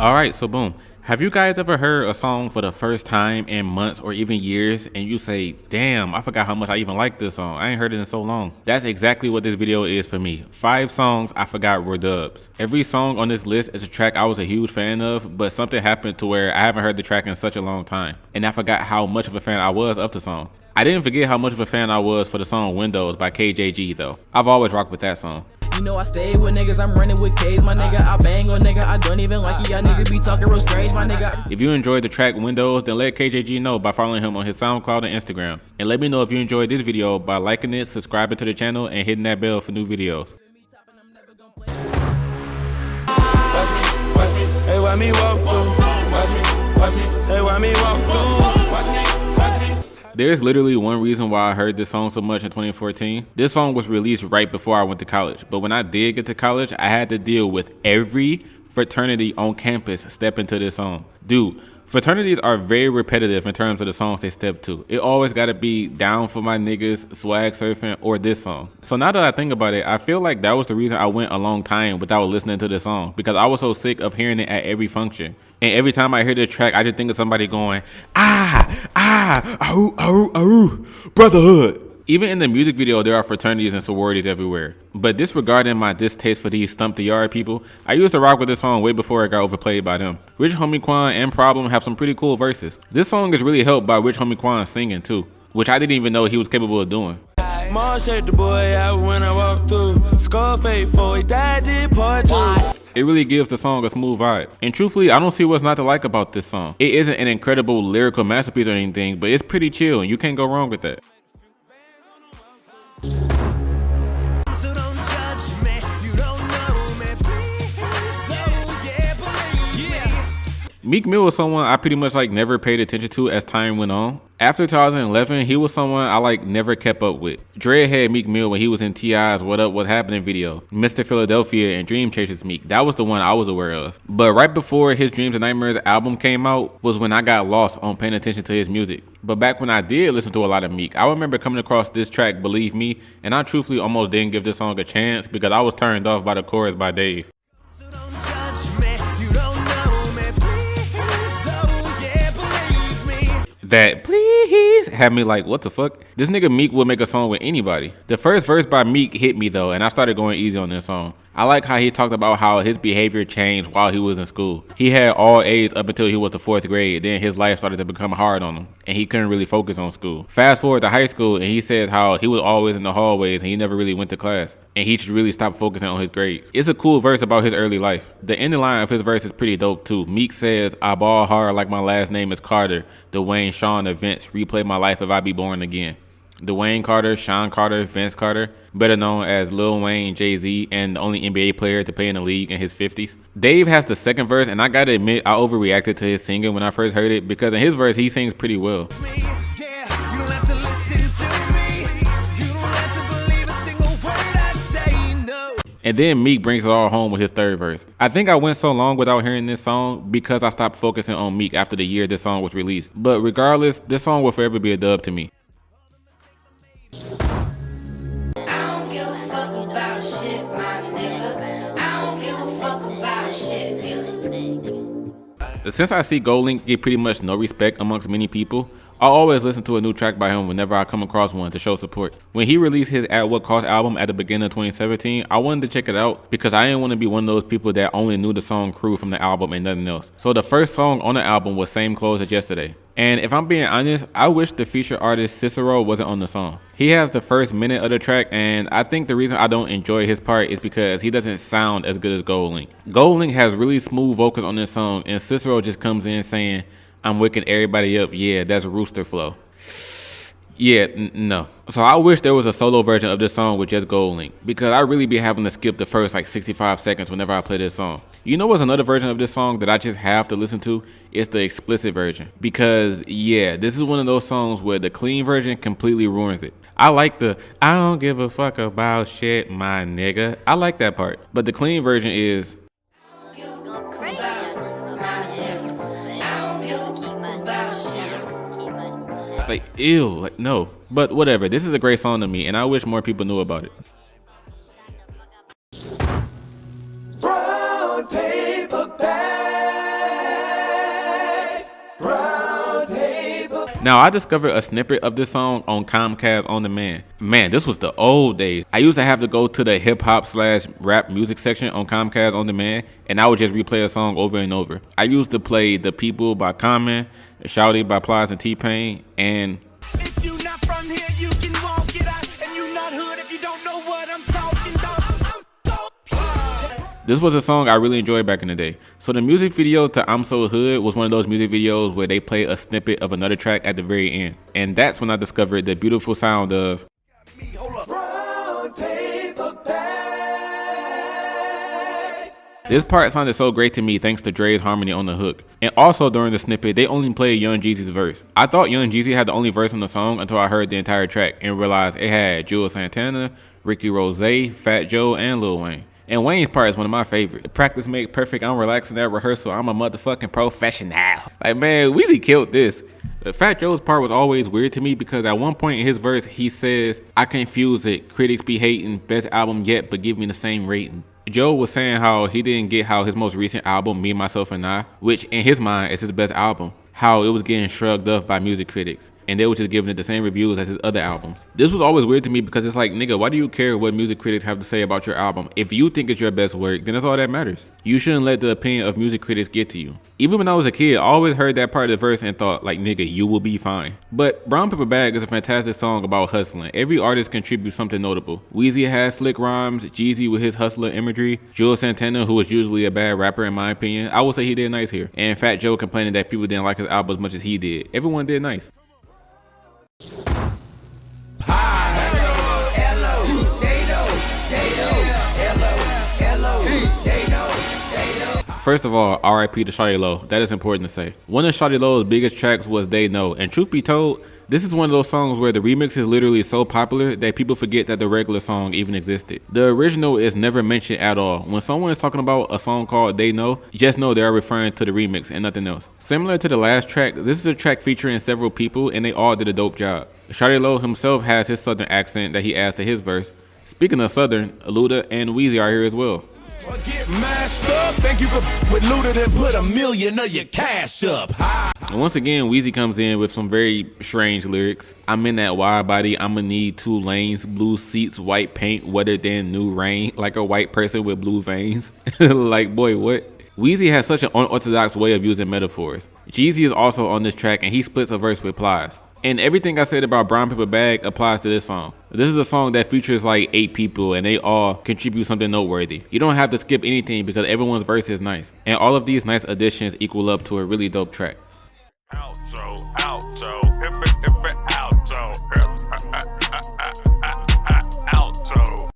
Alright, so boom. Have you guys ever heard a song for the first time in months or even years and you say, damn, I forgot how much I even like this song. I ain't heard it in so long. That's exactly what this video is for me. 5 songs I forgot were dubs. Every song on this list is a track I was a huge fan of, but something happened to where I haven't heard the track in such a long time. And I forgot how much of a fan I was of the song. I didn't forget how much of a fan I was for the song Windows by KJG though. I've always rocked with that song. You know I stay with niggas, I'm running with K's, my nigga. I bang on nigga, I don't even like it. Y'all niggas be talking real strange, my nigga. If you enjoyed the track Windows, then let KJG know by following him on his SoundCloud and Instagram. And let me know if you enjoyed this video by liking it, subscribing to the channel, and hitting that bell for new videos. Hey, why me walk through? Watch me. Hey, why me walk through? Watch me. There's literally one reason why I heard this song so much in 2014. This song was released right before I went to college. But when I did get to college, I had to deal with every fraternity on campus step into this song. Dude, fraternities are very repetitive in terms of the songs they step to. It always gotta be Down for My Niggas, Swag Surfing, or this song. So now that I think about it, I feel like that was the reason I went a long time without listening to this song, because I was so sick of hearing it at every function. And every time I hear the track, I just think of somebody going, brotherhood. Even in the music video, there are fraternities and sororities everywhere. But disregarding my distaste for these Stump the Yard people, I used to rock with this song way before it got overplayed by them. Rich Homie Quan and Problem have some pretty cool verses. This song is really helped by Rich Homie Quan singing too, which I didn't even know he was capable of doing. The boy out when I walk through. Scarface for he died in part 2. It really gives the song a smooth vibe. And truthfully, I don't see what's not to like about this song. It isn't an incredible lyrical masterpiece or anything, but it's pretty chill and you can't go wrong with that. So don't judge me, you don't know me, please. So yeah, believe me. Meek Mill was someone I pretty much never paid attention to as time went on. After 2011, he was someone I never kept up with. Dre had Meek Mill when he was in T.I.'s What Up, What's Happening video, Mr. Philadelphia and Dream Chasers Meek. That was the one I was aware of. But right before his Dreams and Nightmares album came out was when I got lost on paying attention to his music. But back when I did listen to a lot of Meek, I remember coming across this track, Believe Me, and I truthfully almost didn't give this song a chance because I was turned off by the chorus by Dave. So don't judge me, you don't know me, please. So yeah, believe me. That please had me like, what the fuck? This nigga Meek would make a song with anybody. The first verse by Meek hit me though, and I started going easy on this song. I like how he talked about how his behavior changed while he was in school. He had all A's up until he was the 4th grade, then his life started to become hard on him, and he couldn't really focus on school. Fast forward to high school, and he says how he was always in the hallways and he never really went to class, and he should really stop focusing on his grades. It's a cool verse about his early life. The ending line of his verse is pretty dope too. Meek says, I ball hard like my last name is Carter, Dwayne, Sean, or Vince, replay my life if I be born again. Dwayne Carter, Sean Carter, Vince Carter, better known as Lil Wayne, Jay-Z, and the only NBA player to play in the league in his 50s. Dave has the second verse, and I gotta admit, I overreacted to his singing when I first heard it, because in his verse, he sings pretty well. And then Meek brings it all home with his third verse. I think I went so long without hearing this song because I stopped focusing on Meek after the year this song was released. But regardless, this song will forever be a dub to me. Since I see GoldLink get pretty much no respect amongst many people, I always listen to a new track by him whenever I come across one to show support. When he released his At What Cost album at the beginning of 2017, I wanted to check it out because I didn't want to be one of those people that only knew the song Crew from the album and nothing else. So the first song on the album was Same Clothes as Yesterday. And if I'm being honest, I wish the feature artist Cicero wasn't on the song. He has the first minute of the track, and I think the reason I don't enjoy his part is because he doesn't sound as good as GoldLink. GoldLink has really smooth vocals on this song, and Cicero just comes in saying, I'm waking everybody up, yeah, that's rooster flow. Yeah, no. So I wish there was a solo version of this song with just GoldLink, because I really be having to skip the first 65 seconds whenever I play this song. You know what's another version of this song that I just have to listen to? It's the explicit version. Because yeah, this is one of those songs where the clean version completely ruins it. I like the, I don't give a fuck about shit, my nigga. I like that part. But the clean version is, like, ew, like, no. But whatever, this is a great song to me, and I wish more people knew about it. Brown paper bag. Now, I discovered a snippet of this song on Comcast On Demand. Man, this was the old days. I used to have to go to the hip hop / rap music section on Comcast On Demand, and I would just replay a song over and over. I used to play The People by Common, Shouty by Plies and T-Pain, and If you not from here, you can walk it out. And you not hood if you don't know what I'm talking about. this was a song I really enjoyed back in the day. So the music video to I'm So Hood was one of those music videos where they play a snippet of another track at the very end. And that's when I discovered the beautiful sound of Brown paper bag. this part sounded so great to me thanks to Dre's harmony on the hook. And also during the snippet, they only played Young Jeezy's verse. I thought Young Jeezy had the only verse on the song until I heard the entire track and realized it had Juelz Santana, Ricky Rose, Fat Joe, and Lil Wayne. And Wayne's part is one of my favorites. Practice make perfect. I'm relaxing at rehearsal. I'm a motherfucking professional. Like, man, Weezy killed this. Fat Joe's part was always weird to me because at one point in his verse, he says, I confuse it. Critics be hating. Best album yet, but give me the same rating. Joe was saying how he didn't get how his most recent album, Me, Myself, and I, which in his mind is his best album, how it was getting shrugged off by music critics, and they were just giving it the same reviews as his other albums. This was always weird to me because it's like, nigga, why do you care what music critics have to say about your album? If you think it's your best work, then that's all that matters. You shouldn't let the opinion of music critics get to you. Even when I was a kid, I always heard that part of the verse and thought, like, nigga, you will be fine. But Brown Paper Bag is a fantastic song about hustling. Every artist contributes something notable. Weezy has slick rhymes, Jeezy with his hustler imagery, Juelz Santana, who was usually a bad rapper in my opinion, I would say he did nice here, and Fat Joe complaining that people didn't like his album as much as he did. Everyone did nice. First of all, RIP to Shawty Lo. That is important to say. One of Shawty Lo's biggest tracks was They Know, and truth be told, this is one of those songs where the remix is literally so popular that people forget that the regular song even existed. The original is never mentioned at all. When someone is talking about a song called They Know, just know they are referring to the remix and nothing else. Similar to the last track, this is a track featuring several people and they all did a dope job. Shawty Lo himself has his southern accent that he adds to his verse. Speaking of southern, Luda and Weezy are here as well. Get masked up. Thank you for with Luda then put $1 million of your cash up. And once again, Weezy comes in with some very strange lyrics. I'm in that wide body, I'ma need 2 lanes, blue seats, white paint, wetter than new rain, like a white person with blue veins. Like, boy, what? Weezy has such an unorthodox way of using metaphors. Jeezy is also on this track and he splits a verse with Plies. And everything I said about Brown Paper Bag applies to this song. This is a song that features like 8 people and they all contribute something noteworthy. You don't have to skip anything because everyone's verse is nice. And all of these nice additions equal up to a really dope track.